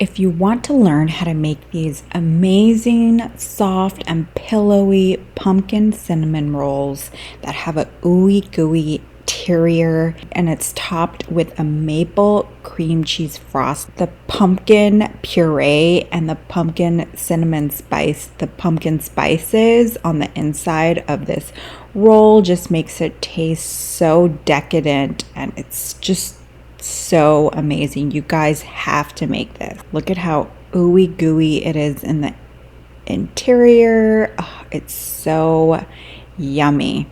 If you want to learn how to make these amazing, soft, and pillowy pumpkin cinnamon rolls that have a ooey gooey interior and it's topped with a maple cream cheese frost, the pumpkin puree and the pumpkin cinnamon spice, the pumpkin spices on the inside of this roll just makes it taste so decadent, and it's just so amazing. You guys have to make this. Look at how ooey gooey it is in the interior. Oh, it's so yummy.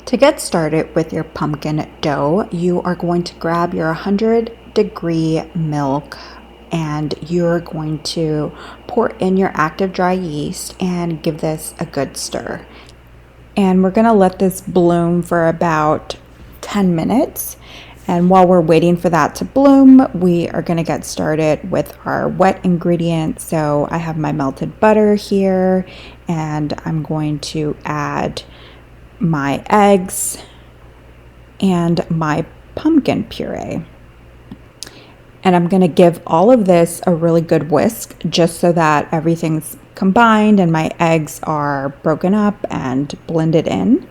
To get started with your pumpkin dough, you are going to grab your 100-degree milk and you're going to pour in your active dry yeast and give this a good stir. And we're going to let this bloom for about 10 minutes. And while we're waiting for that to bloom, we are going to get started with our wet ingredients. So I have my melted butter here, and I'm going to add my eggs and my pumpkin puree. And I'm going to give all of this a really good whisk just so that everything's combined and my eggs are broken up and blended in.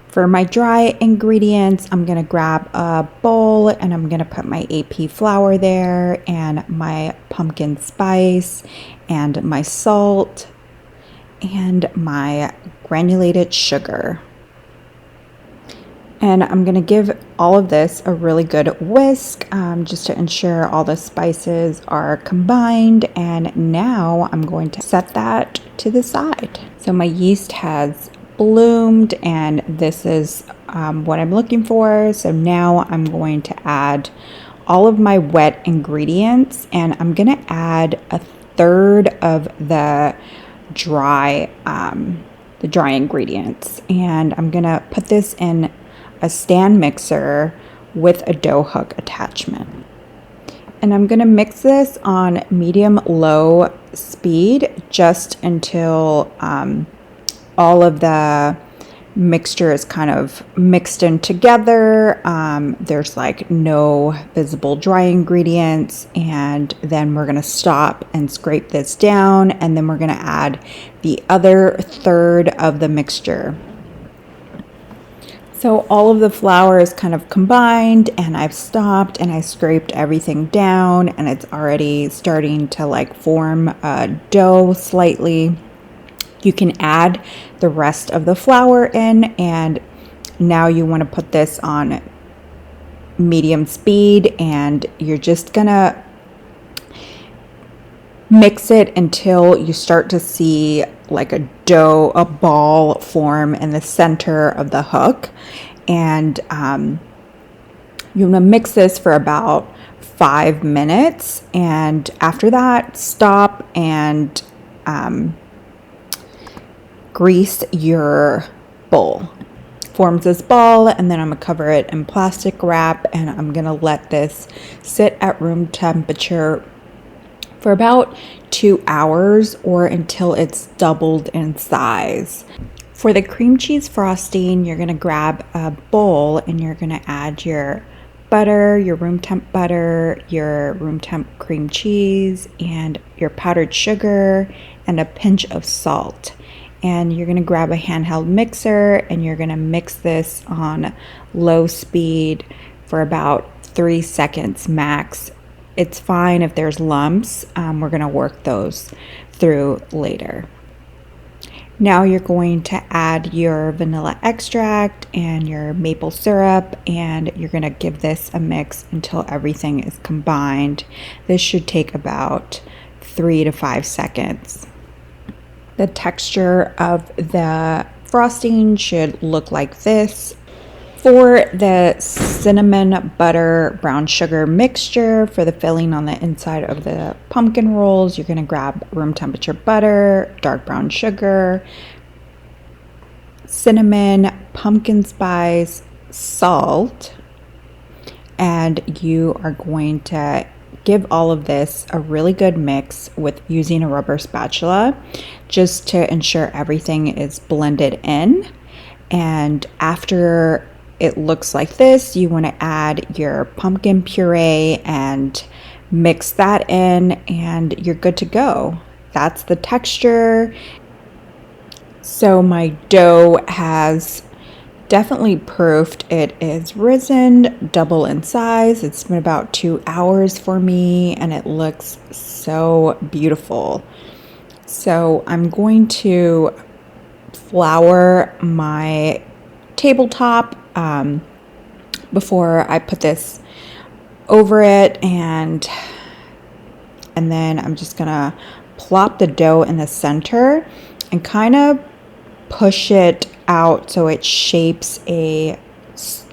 For my dry ingredients, I'm going to grab a bowl and I'm going to put my AP flour there and my pumpkin spice and my salt and my granulated sugar. And I'm going to give all of this a really good whisk just to ensure all the spices are combined. And now I'm going to set that to the side. So my yeast has bloomed and this is what I'm looking for. So now I'm going to add all of my wet ingredients, and I'm going to add a third of the dry ingredients, and I'm going to put this in a stand mixer with a dough hook attachment. And I'm going to mix this on medium-low speed just until all of the mixture is kind of mixed in together. There's like no visible dry ingredients, and then we're going to stop and scrape this down, and then we're going to add the other third of the mixture. So all of the flour is kind of combined, and I've stopped and I scraped everything down, and it's already starting to like form a dough slightly. You can add the rest of the flour in, and now you want to put this on medium speed, and you're just gonna mix it until you start to see like a ball form in the center of the hook. And you want to mix this for about 5 minutes, and after that stop and grease your bowl. Forms this ball, and then I'm gonna cover it in plastic wrap, and I'm gonna let this sit at room temperature for about 2 hours or until it's doubled in size. For the cream cheese frosting, you're gonna grab a bowl and you're gonna add your butter, your room temp butter, your room temp cream cheese, and your powdered sugar, and a pinch of salt. And you're going to grab a handheld mixer and you're going to mix this on low speed for about 3 seconds max. It's fine if there's lumps. We're going to work those through later. Now you're going to add your vanilla extract and your maple syrup, and you're going to give this a mix until everything is combined. This should take about 3 to 5 seconds. The texture of the frosting should look like this. For the cinnamon butter brown sugar mixture for the filling on the inside of the pumpkin rolls, you're going to grab room temperature butter, dark brown sugar, cinnamon, pumpkin spice, salt, and you are going to give all of this a really good mix with using a rubber spatula just to ensure everything is blended in. And after it looks like this, you want to add your pumpkin puree and mix that in, and you're good to go. That's the texture. So my dough has definitely proofed. It is risen, double in size. It's been about 2 hours for me, and it looks so beautiful. So I'm going to flour my tabletop before I put this over it, and then I'm just gonna plop the dough in the center and kind of push it out so it shapes a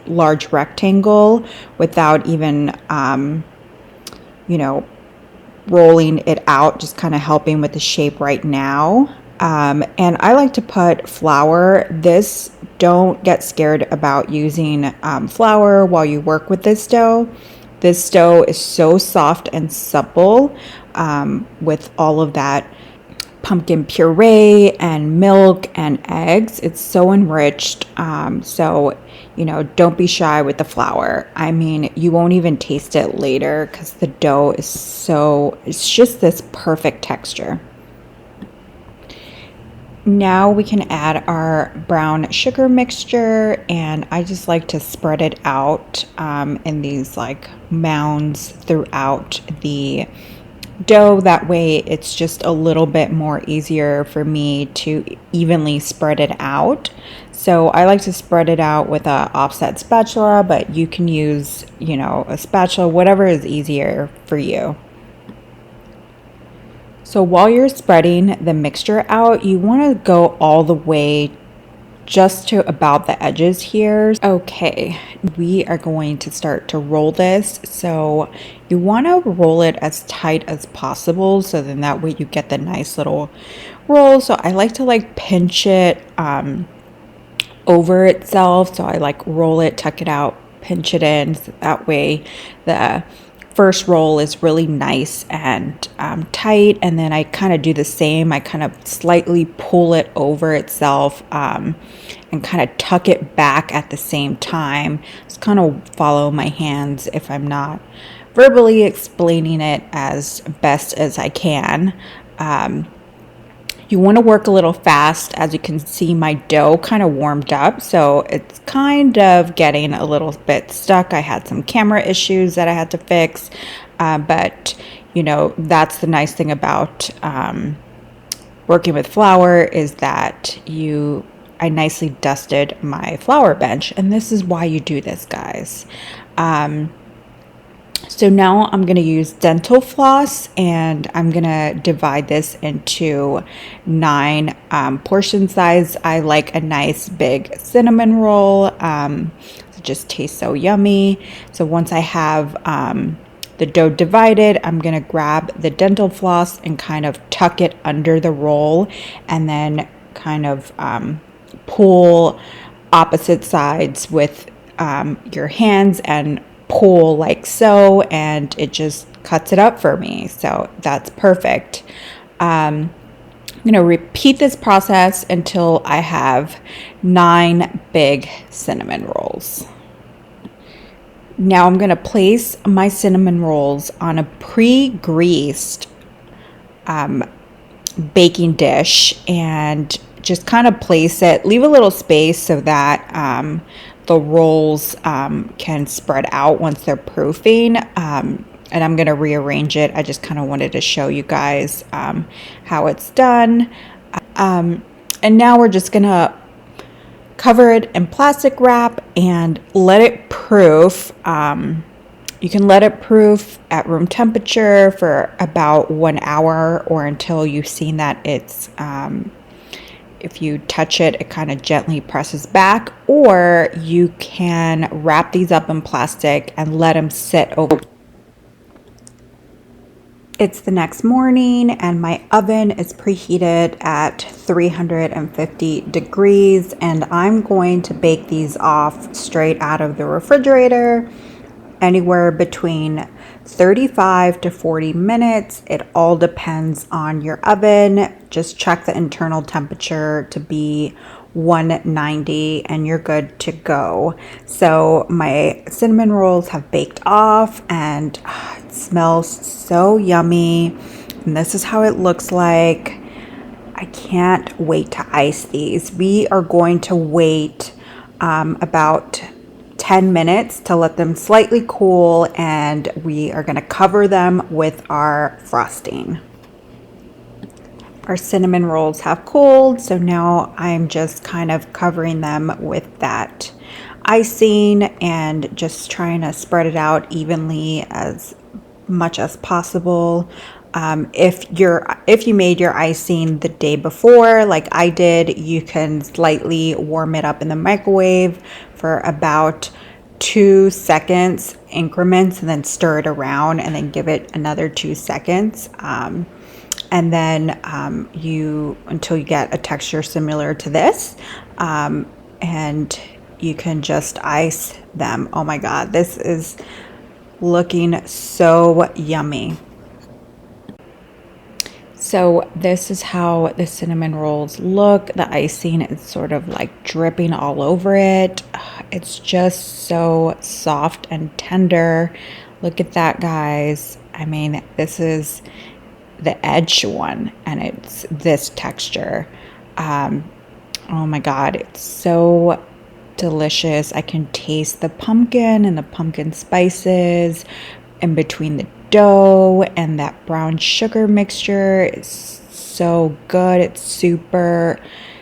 large rectangle without even rolling it out, just kind of helping with the shape right now. And I like to put flour. Don't get scared about using flour while you work with this dough. This dough is so soft and supple with all of that pumpkin puree and milk and eggs. It's so enriched. So, don't be shy with the flour. I mean, you won't even taste it later because the dough it's just this perfect texture. Now we can add our brown sugar mixture, and I just like to spread it out in these like mounds throughout the dough. That way it's just a little bit more easier for me to evenly spread it out. So I like to spread it out with a offset spatula, but you can use, a spatula, whatever is easier for you. So while you're spreading the mixture out, you want to go all the way just to about the edges here. Okay, we are going to start to roll this. So you want to roll it as tight as possible, so then that way you get the nice little roll. So I like to pinch it over itself. So I roll it, tuck it out, pinch it in. So that way the first roll is really nice and tight, and then I kind of do the same. I kind of slightly pull it over itself and kind of tuck it back at the same time. Just kind of follow my hands if I'm not verbally explaining it as best as I can. You want to work a little fast. As you can see, my dough kind of warmed up, so it's kind of getting a little bit stuck. I had some camera issues that I had to fix, but that's the nice thing about working with flour is that I nicely dusted my flour bench, and this is why you do this, guys. So now I'm going to use dental floss, and I'm going to divide this into 9 portion size. I like a nice big cinnamon roll. It just tastes so yummy. So once I have the dough divided, I'm going to grab the dental floss and kind of tuck it under the roll, and then kind of pull opposite sides with your hands and pull like so, and it just cuts it up for me. So that's perfect. I'm going to repeat this process until I have 9 big cinnamon rolls. Now I'm going to place my cinnamon rolls on a pre-greased baking dish and just kind of place it, leave a little space so that the rolls can spread out once they're proofing, and I'm going to rearrange it. I just kind of wanted to show you guys how it's done. And now we're just going to cover it in plastic wrap and let it proof. You can let it proof at room temperature for about 1 hour, or until you've seen that it's if you touch it, it kind of gently presses back, or you can wrap these up in plastic and let them sit over. It's the next morning, and my oven is preheated at 350 degrees, and I'm going to bake these off straight out of the refrigerator, anywhere between 35 to 40 minutes. It all depends on your oven. Just check the internal temperature to be 190 and you're good to go. So my cinnamon rolls have baked off and it smells so yummy. And this is how it looks like. I can't wait to ice these. We are going to wait about 10 minutes to let them slightly cool, and we are going to cover them with our frosting. Our cinnamon rolls have cooled, so now I'm just kind of covering them with that icing and just trying to spread it out evenly as much as possible. If you made your icing the day before, like I did, you can slightly warm it up in the microwave for about 2 seconds increments, and then stir it around, and then give it another 2 seconds. And then until you get a texture similar to this, and you can just ice them. Oh my God, this is looking so yummy. So this is how the cinnamon rolls look. The icing is sort of like dripping all over it. It's just so soft and tender. Look at that, guys. I mean, this is the edge one, and it's this texture. Oh my God, it's so delicious. I can taste the pumpkin and the pumpkin spices in between the dough, and that brown sugar mixture is so good. It's super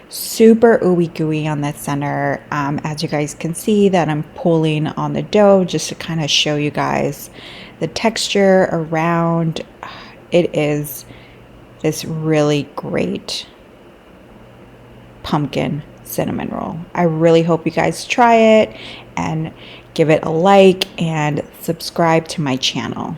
ooey gooey on the center. As you guys can see that I'm pulling on the dough just to kind of show you guys the texture around. It is this really great pumpkin cinnamon roll. I really hope you guys try it and give it a like and subscribe to my channel.